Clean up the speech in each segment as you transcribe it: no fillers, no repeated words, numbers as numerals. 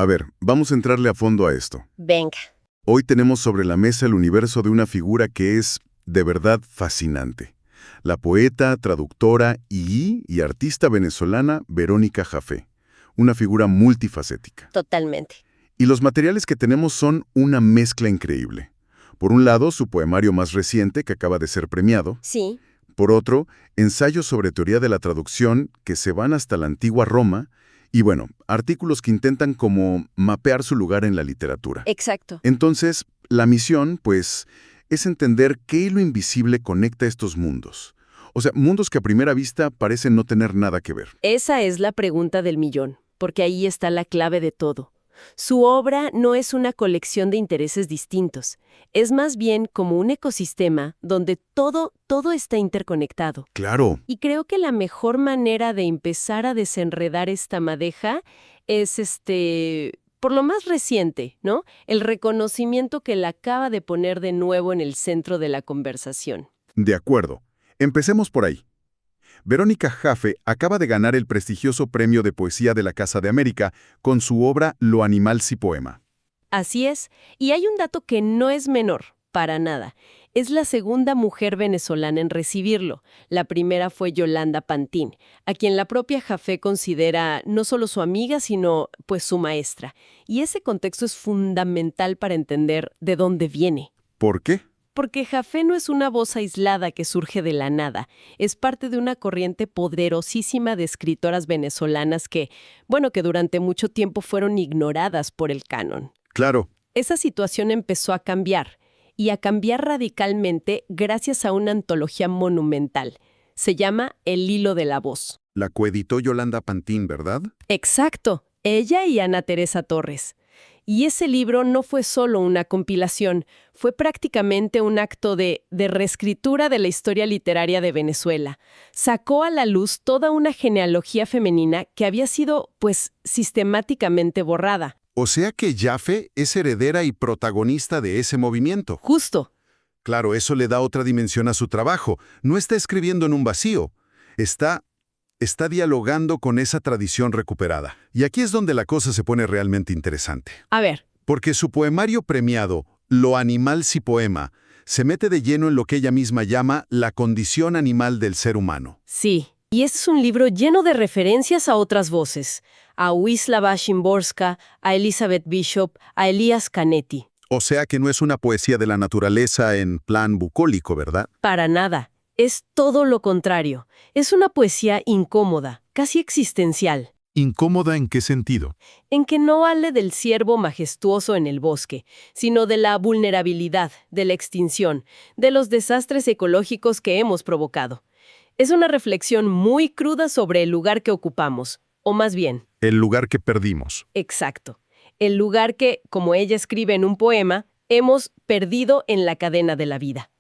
A ver, vamos a entrarle a fondo a esto. Venga. Hoy tenemos sobre la mesa el universo de una figura que es, de verdad, fascinante. La poeta, traductora y artista venezolana Verónica Jafé. Una figura multifacética. Totalmente. Y los materiales que tenemos son una mezcla increíble. Por un lado, su poemario más reciente, que acaba de ser premiado. Sí. Por otro, ensayos sobre teoría de la traducción que se van hasta la antigua Roma. Y bueno, artículos que intentan como mapear su lugar en la literatura. Exacto. Entonces, la misión, pues, es entender qué hilo invisible conecta estos mundos. O sea, mundos que a primera vista parecen no tener nada que ver. Esa es la pregunta del millón, porque ahí está la clave de todo. Su obra no es una colección de intereses distintos, es más bien como un ecosistema donde todo está interconectado. Claro. Y creo que la mejor manera de empezar a desenredar esta madeja es por lo más reciente, ¿no? El reconocimiento que la acaba de poner de nuevo en el centro de la conversación. De acuerdo. Empecemos por ahí. Verónica Jaffe acaba de ganar el prestigioso Premio de Poesía de la Casa de América con su obra Lo animal si poema. Así es, y hay un dato que no es menor, para nada. Es la segunda mujer venezolana en recibirlo. La primera fue Yolanda Pantín, a quien la propia Jaffe considera no solo su amiga, sino pues su maestra. Y ese contexto es fundamental para entender de dónde viene. ¿Por qué? Porque Jaffe no es una voz aislada que surge de la nada. Es parte de una corriente poderosísima de escritoras venezolanas que durante mucho tiempo fueron ignoradas por el canon. Claro. Esa situación empezó a cambiar, y a cambiar radicalmente gracias a una antología monumental. Se llama El hilo de la voz. La coeditó Yolanda Pantín, ¿verdad? Exacto, ella y Ana Teresa Torres. Y ese libro no fue solo una compilación, fue prácticamente un acto de reescritura de la historia literaria de Venezuela. Sacó a la luz toda una genealogía femenina que había sido, sistemáticamente borrada. O sea que Jaffe es heredera y protagonista de ese movimiento. Justo. Claro, eso le da otra dimensión a su trabajo. No está escribiendo en un vacío. Está dialogando con esa tradición recuperada. Y aquí es donde la cosa se pone realmente interesante. A ver. Porque su poemario premiado, Lo animal si poema, se mete de lleno en lo que ella misma llama la condición animal del ser humano. Sí. Y este es un libro lleno de referencias a otras voces, a Wisława Szymborska, a Elizabeth Bishop, a Elias Canetti. O sea que no es una poesía de la naturaleza en plan bucólico, ¿verdad? Para nada. Es todo lo contrario. Es una poesía incómoda, casi existencial. ¿Incómoda en qué sentido? En que no habla del ciervo majestuoso en el bosque, sino de la vulnerabilidad, de la extinción, de los desastres ecológicos que hemos provocado. Es una reflexión muy cruda sobre el lugar que ocupamos, o más bien... El lugar que perdimos. Exacto. El lugar que, como ella escribe en un poema, hemos perdido en la cadena de la vida.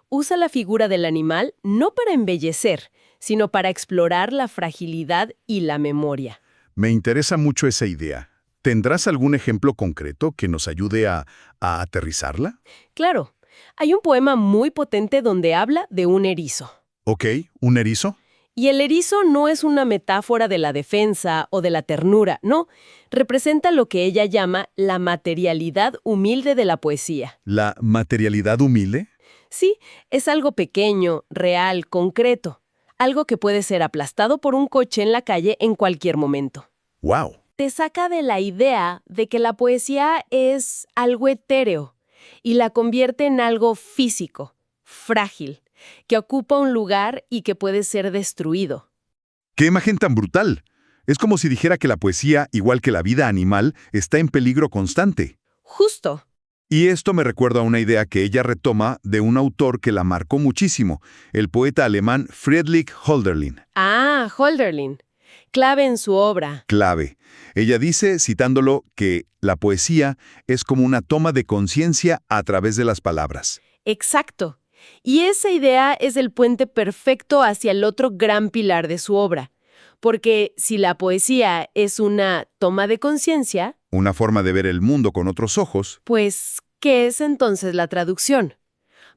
Usa la figura del animal no para embellecer, sino para explorar la fragilidad y la memoria. Me interesa mucho esa idea. ¿Tendrás algún ejemplo concreto que nos ayude a aterrizarla? Claro. Hay un poema muy potente donde habla de un erizo. Ok, ¿un erizo? Y el erizo no es una metáfora de la defensa o de la ternura, no. Representa lo que ella llama la materialidad humilde de la poesía. ¿La materialidad humilde? Sí, es algo pequeño, real, concreto. Algo que puede ser aplastado por un coche en la calle en cualquier momento. ¡Wow! Te saca de la idea de que la poesía es algo etéreo y la convierte en algo físico, frágil, que ocupa un lugar y que puede ser destruido. ¡Qué imagen tan brutal! Es como si dijera que la poesía, igual que la vida animal, está en peligro constante. Justo. Y esto me recuerda a una idea que ella retoma de un autor que la marcó muchísimo, el poeta alemán Friedrich Hölderlin. Ah, Hölderlin. Clave en su obra. Clave. Ella dice, citándolo, que la poesía es como una toma de conciencia a través de las palabras. Exacto. Y esa idea es el puente perfecto hacia el otro gran pilar de su obra. Porque si la poesía es una toma de conciencia... Una forma de ver el mundo con otros ojos. Pues, ¿qué es entonces la traducción?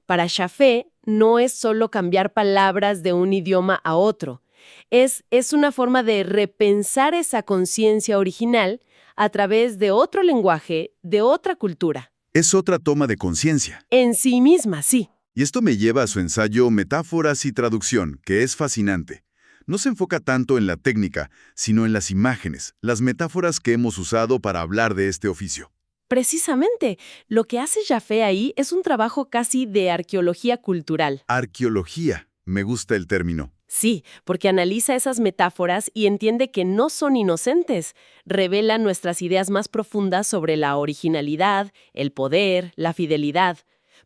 Para Jaffe, no es solo cambiar palabras de un idioma a otro. Es una forma de repensar esa conciencia original a través de otro lenguaje, de otra cultura. Es otra toma de conciencia. En sí misma, sí. Y esto me lleva a su ensayo Metáforas y Traducción, que es fascinante. No se enfoca tanto en la técnica, sino en las imágenes, las metáforas que hemos usado para hablar de este oficio. Precisamente, lo que hace Jaffe ahí es un trabajo casi de arqueología cultural. Arqueología, me gusta el término. Sí, porque analiza esas metáforas y entiende que no son inocentes. Revelan nuestras ideas más profundas sobre la originalidad, el poder, la fidelidad.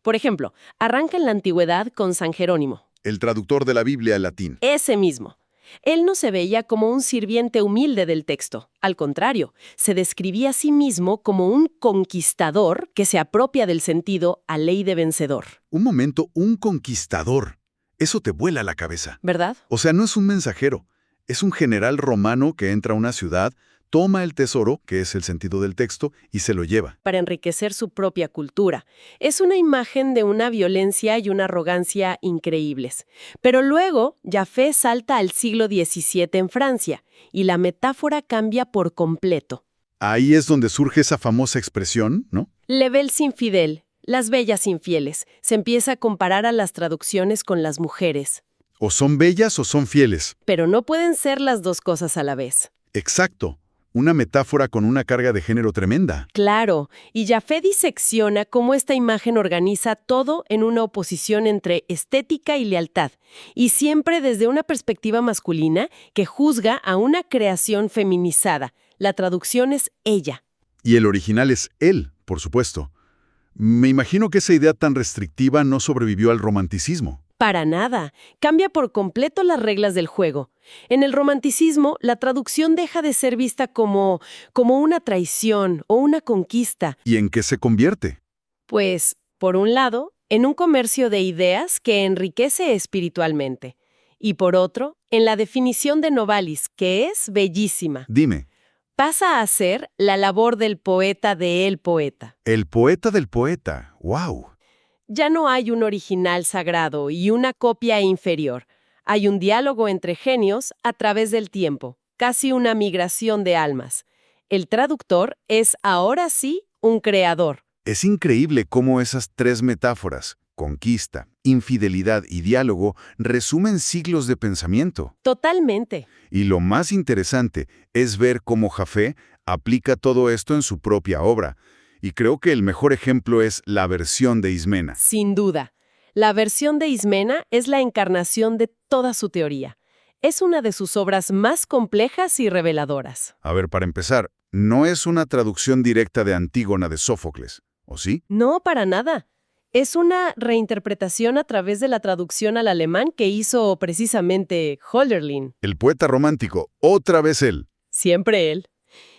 Por ejemplo, arranca en la antigüedad con San Jerónimo. El traductor de la Biblia al latín. Ese mismo. Él no se veía como un sirviente humilde del texto. Al contrario, se describía a sí mismo como un conquistador que se apropia del sentido a ley de vencedor. Un momento, un conquistador. Eso te vuela la cabeza. ¿Verdad? O sea, no es un mensajero. Es un general romano que entra a una ciudad, toma el tesoro, que es el sentido del texto, y se lo lleva. Para enriquecer su propia cultura. Es una imagen de una violencia y una arrogancia increíbles. Pero luego, Jaffe salta al siglo XVII en Francia, y la metáfora cambia por completo. Ahí es donde surge esa famosa expresión, ¿no? Le belles infidèles, las bellas infieles. Se empieza a comparar a las traducciones con las mujeres. O son bellas o son fieles. Pero no pueden ser las dos cosas a la vez. Exacto. Una metáfora con una carga de género tremenda. Claro, y Jaffe disecciona cómo esta imagen organiza todo en una oposición entre estética y lealtad, y siempre desde una perspectiva masculina que juzga a una creación feminizada. La traducción es ella. Y el original es él, por supuesto. Me imagino que esa idea tan restrictiva no sobrevivió al romanticismo. Para nada. Cambia por completo las reglas del juego. En el romanticismo, la traducción deja de ser vista como una traición o una conquista. ¿Y en qué se convierte? Pues, por un lado, en un comercio de ideas que enriquece espiritualmente. Y por otro, en la definición de Novalis, que es bellísima. Dime, Pasa a ser la labor del poeta de el poeta. el poeta del poeta. ¡Wow! Ya no hay un original sagrado y una copia inferior. Hay un diálogo entre genios a través del tiempo, casi una migración de almas. El traductor es ahora sí un creador. Es increíble cómo esas tres metáforas, conquista, infidelidad y diálogo, resumen siglos de pensamiento. Totalmente. Y lo más interesante es ver cómo Jaffe aplica todo esto en su propia obra. Y creo que el mejor ejemplo es la versión de Ismena. Sin duda. La versión de Ismena es la encarnación de toda su teoría. Es una de sus obras más complejas y reveladoras. A ver, para empezar, no es una traducción directa de Antígona de Sófocles, ¿o sí? No, para nada. Es una reinterpretación a través de la traducción al alemán que hizo precisamente Hölderlin. El poeta romántico, otra vez él. Siempre él.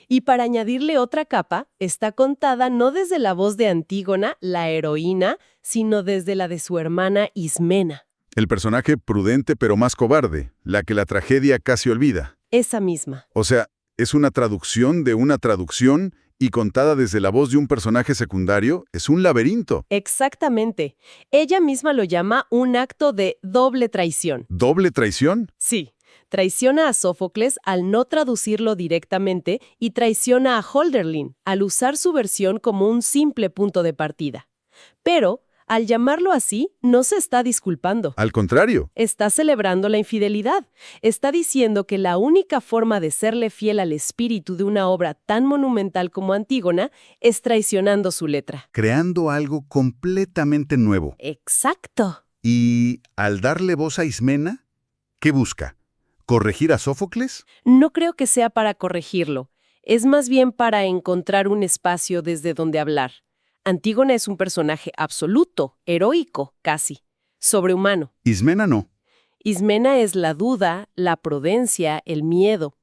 Y para añadirle otra capa, está contada no desde la voz de Antígona, la heroína, sino desde la de su hermana Ismena. El personaje prudente pero más cobarde, la que la tragedia casi olvida. Esa misma. O sea, es una traducción de una traducción y contada desde la voz de un personaje secundario, es un laberinto. Exactamente. Ella misma lo llama un acto de doble traición. ¿Doble traición? Sí. Traiciona a Sófocles al no traducirlo directamente y traiciona a Hölderlin al usar su versión como un simple punto de partida. Pero, al llamarlo así, no se está disculpando. Al contrario. Está celebrando la infidelidad. Está diciendo que la única forma de serle fiel al espíritu de una obra tan monumental como Antígona es traicionando su letra. Creando algo completamente nuevo. Exacto. Y al darle voz a Ismena, ¿qué busca? ¿Corregir a Sófocles? No creo que sea para corregirlo. Es más bien para encontrar un espacio desde donde hablar. Antígona es un personaje absoluto, heroico, casi, sobrehumano. Ismena no. Ismena es la duda, la prudencia, el miedo.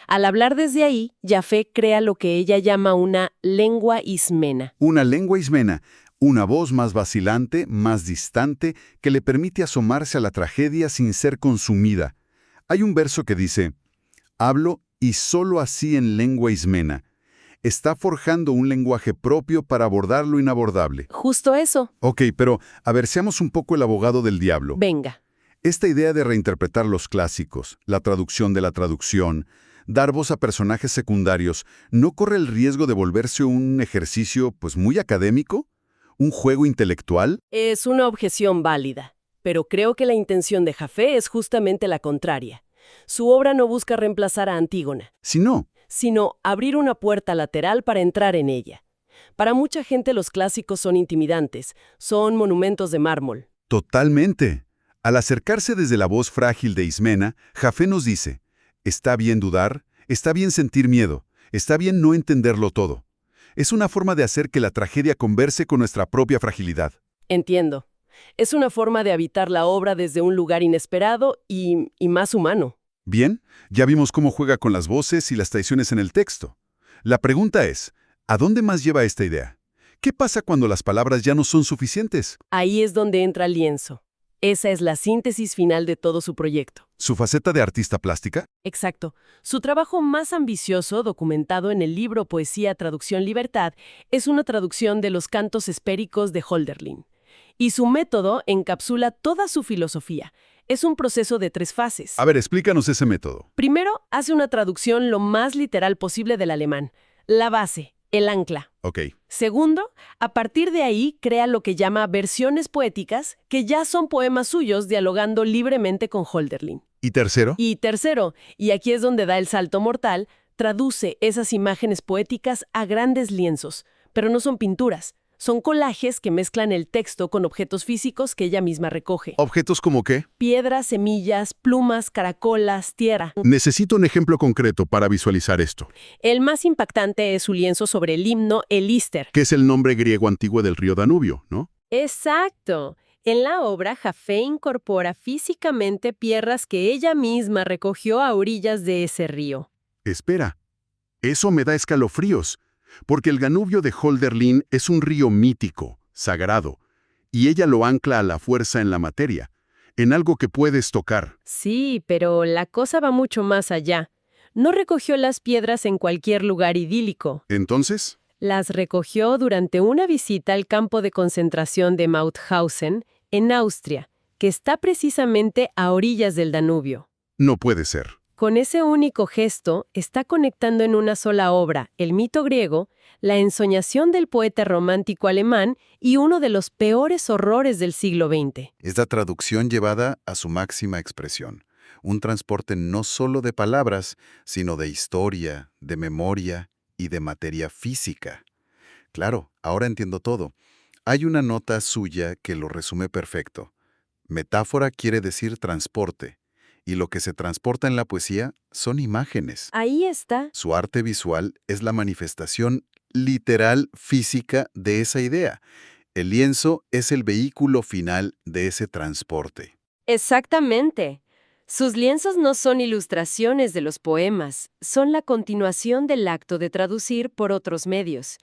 Al hablar desde ahí, Jaffe crea lo que ella llama una lengua ismena. Una lengua ismena, una voz más vacilante, más distante, que le permite asomarse a la tragedia sin ser consumida. Hay un verso que dice, hablo y solo así en lengua ismena. Está forjando un lenguaje propio para abordar lo inabordable. Justo eso. Ok, pero a ver, seamos un poco el abogado del diablo. Venga. Esta idea de reinterpretar los clásicos, la traducción de la traducción, Dar voz a personajes secundarios, ¿no corre el riesgo de volverse un ejercicio pues muy académico? ¿Un juego intelectual? Es una objeción válida, pero creo que la intención de Jaffe es justamente la contraria. Su obra no busca reemplazar a Antígona, Si no, sino abrir una puerta lateral para entrar en ella. Para mucha gente los clásicos son intimidantes, son monumentos de mármol. totalmente. Al acercarse desde la voz frágil de Ismena, Jaffe nos dice, está bien dudar, está bien sentir miedo, está bien no entenderlo todo. Es una forma de hacer que la tragedia converse con nuestra propia fragilidad. Entiendo. Es una forma de habitar la obra desde un lugar inesperado y más humano. Bien, ya vimos cómo juega con las voces y las traiciones en el texto. La pregunta es, ¿a dónde más lleva esta idea? ¿Qué pasa cuando las palabras ya no son suficientes? Ahí es donde entra el lienzo. Esa es la síntesis final de todo su proyecto. ¿Su faceta de artista plástica? Exacto. Su trabajo más ambicioso, documentado en el libro Poesía, Traducción, Libertad, es una traducción de los cantos espéricos de Hölderlin. Y su método encapsula toda su filosofía. Es un proceso de 3 fases. A ver, explícanos ese método. Primero, hace una traducción lo más literal posible del alemán. La base, el ancla. Ok. Segundo, a partir de ahí crea lo que llama versiones poéticas, que ya son poemas suyos dialogando libremente con Hölderlin. ¿Y tercero? Y tercero, y aquí es donde da el salto mortal, traduce esas imágenes poéticas a grandes lienzos, pero no son pinturas, son collages que mezclan el texto con objetos físicos que ella misma recoge. ¿Objetos como qué? Piedras, semillas, plumas, caracolas, tierra. Necesito un ejemplo concreto para visualizar esto. El más impactante es su lienzo sobre el himno El Íster. Que es el nombre griego antiguo del río Danubio, ¿no? Exacto. En la obra, Jaffe incorpora físicamente piedras que ella misma recogió a orillas de ese río. Espera, eso me da escalofríos, porque el Danubio de Hölderlin es un río mítico, sagrado, y ella lo ancla a la fuerza en la materia, en algo que puedes tocar. Sí, pero la cosa va mucho más allá. No recogió las piedras en cualquier lugar idílico. Entonces, Las recogió durante una visita al campo de concentración de Mauthausen, en Austria, que está precisamente a orillas del Danubio. no puede ser. Con ese único gesto, está conectando en una sola obra el mito griego, la ensoñación del poeta romántico alemán y uno de los peores horrores del siglo XX. Es la traducción llevada a su máxima expresión. Un transporte no solo de palabras, sino de historia, de memoria y de materia física. Claro, ahora entiendo todo. Hay una nota suya que lo resume perfecto. Metáfora quiere decir transporte, y lo que se transporta en la poesía son imágenes. Ahí está. Su arte visual es la manifestación literal física de esa idea. El lienzo es el vehículo final de ese transporte. Exactamente. Sus lienzos no son ilustraciones de los poemas, son la continuación del acto de traducir por otros medios.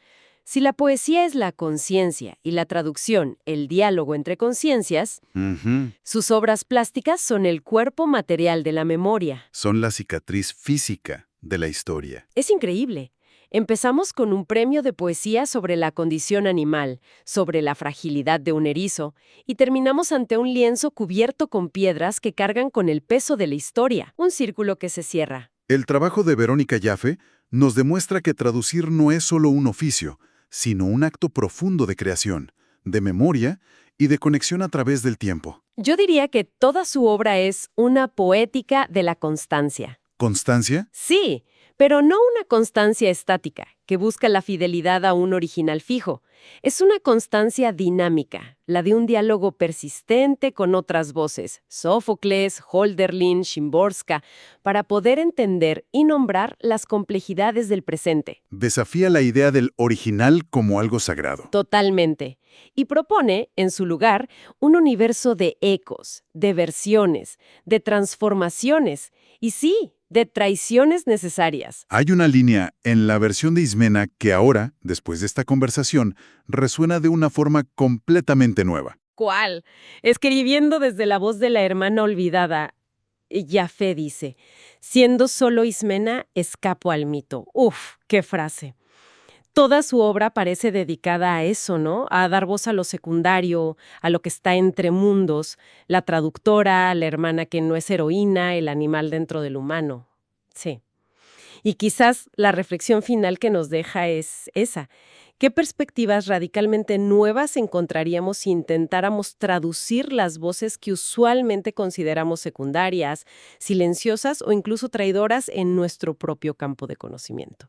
Si la poesía es la conciencia y la traducción el diálogo entre conciencias, Ujú. sus obras plásticas son el cuerpo material de la memoria. Son la cicatriz física de la historia. Es increíble. Empezamos con un premio de poesía sobre la condición animal, sobre la fragilidad de un erizo, y terminamos ante un lienzo cubierto con piedras que cargan con el peso de la historia, un círculo que se cierra. El trabajo de Verónica Jaffe nos demuestra que traducir no es solo un oficio, sino un acto profundo de creación, de memoria y de conexión a través del tiempo. Yo diría que toda su obra es una poética de la constancia. ¿Constancia? Sí, pero no una constancia estática, que busca la fidelidad a un original fijo. Es una constancia dinámica, la de un diálogo persistente con otras voces, Sófocles, Hölderlin, Szymborska, para poder entender y nombrar las complejidades del presente. Desafía la idea del original como algo sagrado. Totalmente. Y propone, en su lugar, un universo de ecos, de versiones, de transformaciones y sí, de traiciones necesarias. Hay una línea en la versión de Ismena que ahora, después de esta conversación, resuena de una forma completamente nueva. ¿Cuál? Escribiendo desde la voz de la hermana olvidada, Jaffe dice, siendo solo Ismena, escapo al mito. Uf, qué frase. Toda su obra parece dedicada a eso, ¿no? A dar voz a lo secundario, a lo que está entre mundos, la traductora, la hermana que no es heroína, el animal dentro del humano. Sí. Y quizás la reflexión final que nos deja es esa. ¿Qué perspectivas radicalmente nuevas encontraríamos si intentáramos traducir las voces que usualmente consideramos secundarias, silenciosas o incluso traidoras en nuestro propio campo de conocimiento?